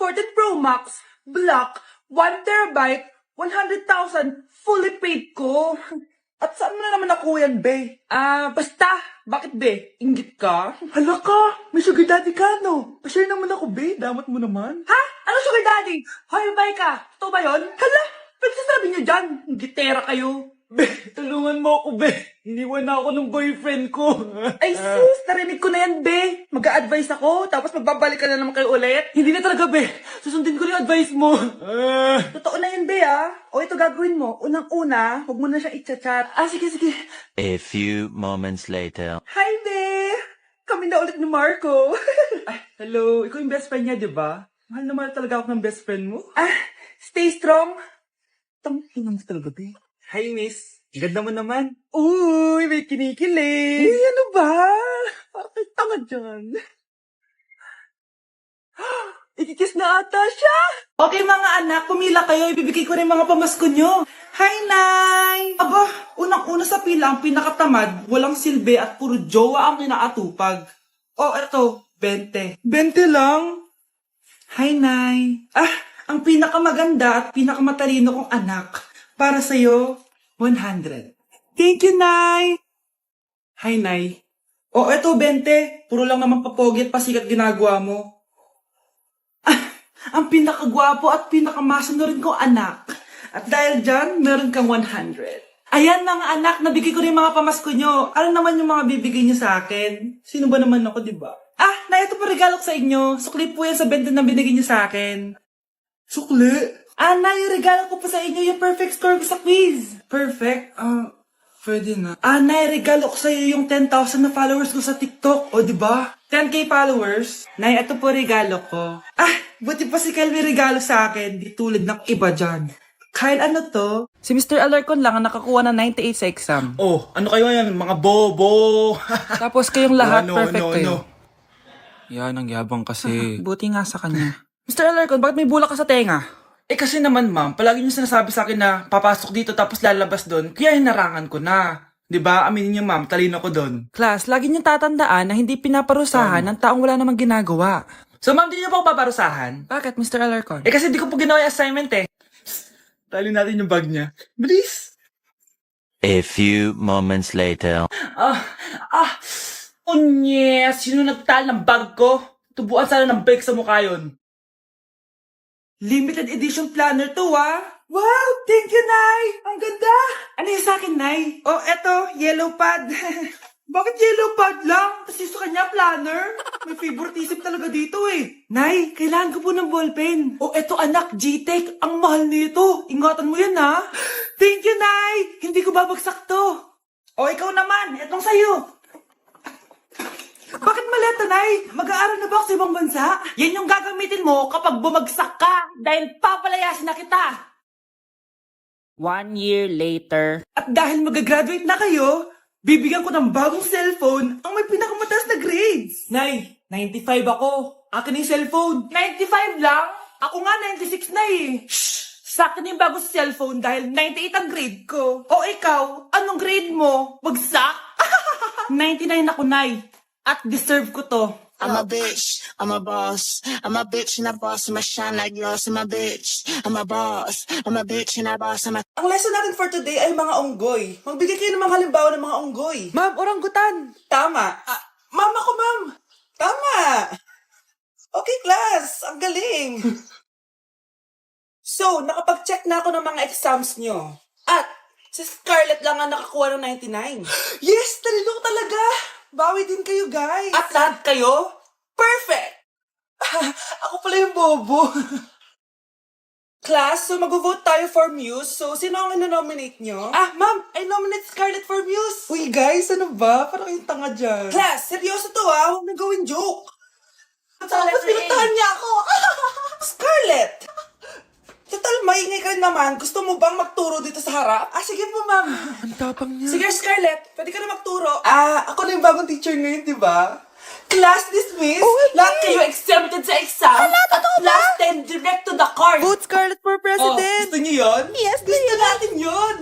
14 Pro Max, black, 1 TB, 100,000, fully paid ko. At saan mo na naman nakuha yan, be? Basta, bakit be? Inggit ka? Hala ka, may sugar daddy ka, no? Pa-share naman ako, be. Damat mo naman. Ha? Ano sugar daddy? Hoy, bay ka. Totoo ba yun? Hala, pagsasabi niyo dyan, gitera kayo. Be, tulungan mo ako, be. Iniwan na ako ng boyfriend ko. Ay sis, narinig ko na yan, be. Mag-a-advise ako, tapos magbabalik ka na naman kayo ulit. Hindi na talaga, be. Susundin ko yung advice mo. Totoo na yan, be, O ito gagawin mo. Unang-una, huwag mo na siya i-chat. Sige, sige. A few moments later. Hi, be! Kami na ulit ni Marco. Ay, hello. Ikaw yung best friend niya, di ba? Mahal na mahal talaga ako ng best friend mo. Stay strong. Tangina mo talaga, be. Hi, miss. Ganda mo naman. Uy, may kinikilig. Uy, ano ba? Parang may tanga dyan. Ikikiss na ata siya. Okay mga anak, pumila kayo. Ibibigay ko rin mga pamasko nyo. Hi, Nay! Aba, unang-una sa pila ang pinakatamad, walang silbi at puro jowa ang kinaatupag. Eto, 20. 20 lang. Hi, Nay. Ang pinakamaganda at pinakamatalino kong anak. Para sa'yo, 100. Thank you, Nay. Hi, Nay. Eto, 20. Puro lang naman papogi at pasikat ginagawa mo. Ang pinakagwapo at pinakamasano rin kong anak. At dahil dyan, meron kang 100. Ayan mga anak, nabigay ko rin mga pamasko nyo. Ano naman yung mga bibigay nyo sa akin? Sino ba naman ako, di ba? Nay, ito pa regalo ko sa inyo. Sukli po yan sa 20 na binigay nyo sa akin. Sukli? Nay, yung regalo ko pa sa inyo, yung perfect score ko sa quiz. Perfect? Pwede na. Nay, regalo ko sa iyo yung 10,000 na followers ko sa TikTok. O, di ba? 10K followers. Nay, ito po regalo ko. Buti pa si Kyle may regalo sa akin. Di tulad ng iba dyan. Kyle, ano to? Si Mr. Alarcon lang ang nakakuha ng 98 sa exam. Ano kayo yan? Mga bobo. Tapos kayong lahat, No, perfect no, kayo. no. Yan, ang yabang kasi. Buti nga sa kanya. Mr. Alarcon, bakit may bulak ka sa tenga? Kasi naman, ma'am, palagi niyo sinasabi sa akin na papasok dito tapos lalabas doon, kaya hinarangan ko na. 'Di ba? Aminin niyo, ma'am, talino ko doon. Class, lagi niyong tatandaan na hindi pinaparusahan ng taong wala namang ginagawa. So, ma'am, di niyo po paparusahan? Bakit, Mr. Alarcon? Kasi di ko po ginawa yung assignment eh. Tali natin yung bag niya. Bilis! A few moments later. Sino nagtal ng bag ko? Tubuan sana ng bag sa mukha yun. Limited edition planner to, Wow! Thank you, Nay! Ang ganda! Ano yung sa akin, Nay? Eto, yellow pad. Bakit yellow pad lang? Kasi sa kanya, planner. May favoritism talaga dito eh. Nay, kailangan ko po ng ballpen. Eto anak, G-Tech. Ang mahal nito. Ingatan mo yan, ha? Thank you, Nay! Hindi ko babagsak to. Ikaw naman. Etong sa'yo. Bakit maleta, Nay? Mag-aaral na ba ako sa ibang bansa? Yan yung gagamitin mo kapag bumagsak ka dahil papalayasin na kita. 1 year later. At dahil mag-graduate na kayo, bibigyan ko ng bagong cellphone ang may pinakamataas na grades. Nay, 95 ako. Akin na yung cellphone. 95 lang? Ako nga 96 na eh. Shh! Sa akin yung bagong cellphone dahil 98 ang grade ko. Ikaw, anong grade mo? Bagsak? 99 ako, Nay. At deserve ko to. I'm a bitch, I'm a boss. I'm a bitch and a boss, I'm a shine like gloss. I'm a bitch, I'm a boss. I'm a bitch and a boss, I'm a... Ang lesson natin for today ay mga unggoy. Magbigay kayo ng mga halimbawa ng mga unggoy. Ma'am, oranggutan. Tama. Ma'am ako, ma'am. Tama. Okay, class. Ang galing. So, nakapag-check na ako ng mga exams nyo. At, si Scarlett lang ang nakakuha ng 99. Yes! Talino ko talaga! Bawi din kayo, guys. At lahat kayo? Perfect! Ako pala yung bobo. Class, so mag-vote tayo for Muse. So, sino ang ino-nominate nyo? Ma'am, I nominate Scarlett for Muse. Uy, guys, ano ba? Parang yung tanga dyan. Class, seryoso to Huwag nang gawin joke. Tapos pinuntahan niya ako. Scarlett! Total, maingay ka rin naman. Gusto mo bang magturo dito sa harap? Sige po, ma'am. Ang tapang niya. Sige, Scarlett. Pwede ka na magturo. Ako na yung bagong teacher ngayon, di ba? Class dismissed. Lahat kayo exempted sa exam. Totoo ba? Last 10 direct to the card. Vote Scarlett for president. Gusto niyo yun? Yes, Gusto natin yun.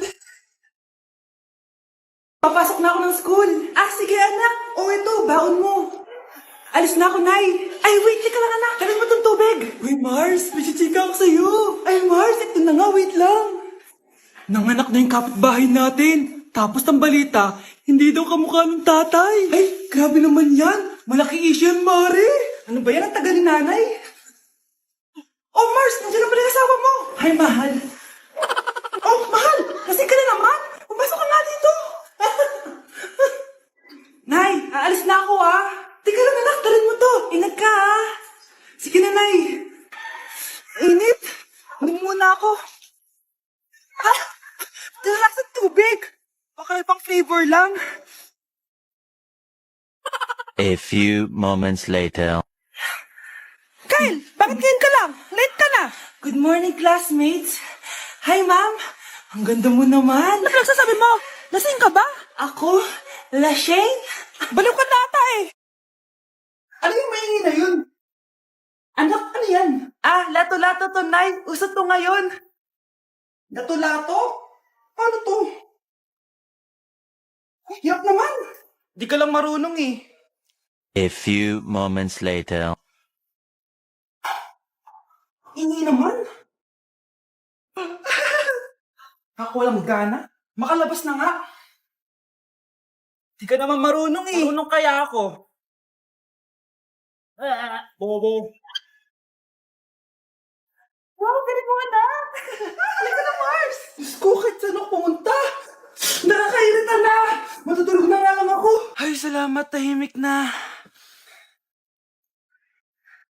Papasok na ako ng school. Sige, anak. Ito, baon mo. Alis na ako, Nay. Ay, wait, ka lang, anak. Galing mo tong tubig. tubig! Uy, Mars, may chichika ako sa'yo. Ay, Mars, ito na nga, wait lang. Nanganak na yung kapitbahay natin. Tapos ang balita, hindi daw kamukha ng tatay. Ay, grabe naman yan. Malaking issue yan, Mari. Ano ba yan ang taga ni nanay? Oh, Mars, nandiyan na pala yung asawa mo. Hi, mahal. Oh, mahal, lasing ka na naman. Pumasok ka nga dito. Nay, aalis na ako Teka lang anak, tarin mo to. Ingat ka Sige na, Nay. Init. Hindi muna ako. Talaga sa tubig. Baka ibang flavor lang. A few moments later. Kyle, bakit ngayon ka lang? Late ka na. Good morning, classmates. Hi, ma'am. Ang ganda mo naman. Ano nagsasabi mo? Lasing ka ba? Ako? Lasing? Baliw ka na ata Ano yung maingin na yun? Anak, ano yan? Lato-lato to, Nay. Uso to ngayon. Lato-lato? Paano to? Hirap naman. Di ka lang marunong A few moments later. Ingi naman. Ako walang gana. Makalabas na nga. Di ka naman marunong Marunong kaya ako? Bobo. Wow, galing mo anak. Halika na, Mars. Diyos ko, kahit saan ako pumunta. Nakakairita na. Matutulog na nga lang ako. Ay, salamat. Tahimik na.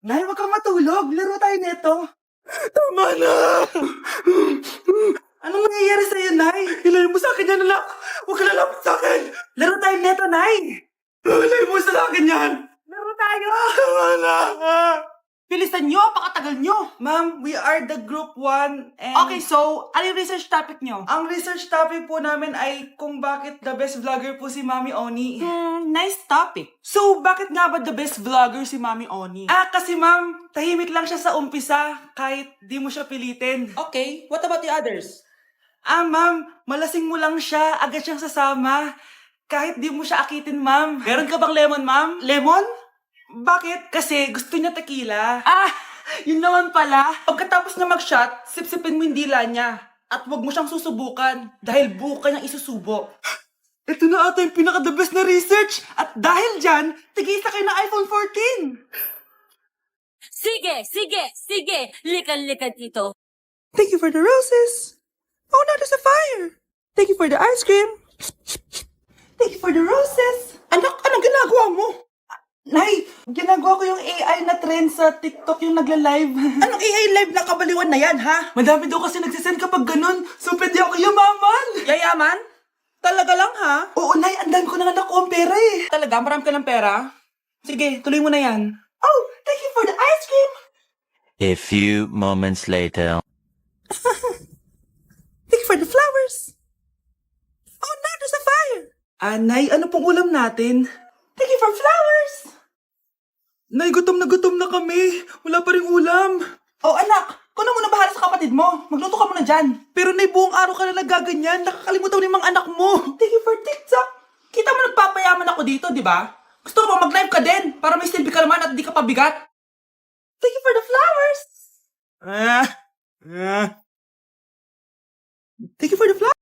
Nay, wag kang matulog. Laro tayo nito. Tama na. Anong nangyayari sa'yo, Nay? Ilayin mo sa akin yan, anak. Huwag ka lalapit sa akin. Laro tayo neto, Nay. Ilayin mo sa akin yan. Laro tayo. Tama na. Bilisan nyo, pakatagal nyo. Ma'am, we are the group 1 and... Okay, so, ano yung research topic nyo? Ang research topic po namin ay kung bakit the best vlogger po si Mami Oni. Nice topic. So, bakit nga ba the best vlogger si Mami Oni? Kasi ma'am, tahimik lang siya sa umpisa kahit di mo siya pilitin. Okay, what about the others? Ma'am, malasing mo lang siya, agad siyang sasama. Kahit di mo siya akitin, ma'am. Meron ka bang lemon, ma'am? Lemon? Bakit? Kasi gusto niya tequila. Yun naman pala. Pagkatapos na mag-shot, sipsipin mo yung dila niya. At huwag mo siyang susubukan dahil buo ka niyang isusubo. Ito na ata yung pinaka-the best na research. At dahil dyan, tigisa kayo ng iPhone 14. Sige, likan dito. Thank you for the roses. Oh, now there's a fire. Thank you for the ice cream. Thank you for the roses. Anak, anong ginagawa mo? Nay, ginagawa ko yung AI na trend sa TikTok yung nagla-live. Anong AI live na kabaliwan na yan, ha? Madami daw kasi nagsisend kapag ganun. So, pwede ako yumaman. Yayaman? Talaga lang, ha? Oo, Nay, andan ko na nga nakuha ang pera Talaga? Marami ka ng pera? Sige, tuloy mo na yan. Oh, thank you for the ice cream. A few moments later. Thank you for the flowers. Oh, now there's a fire. Nay, ano pong ulam natin? Thank you for flowers. Nay, gutom na kami. Wala pa ring ulam. Oh, anak, ikaw na muna bahala sa kapatid mo. Magluto ka muna dyan. Pero Nay, buong araw ka na nagaganyan. Nakakalimutan ni mga anak mo. Thank you for TikTok. Kita mo nagpapayaman ako dito, di ba? Gusto ko ba mag-live ka din? Para may silbi ka naman at di ka pabigat. Thank you for the flowers. Thank you for the flowers.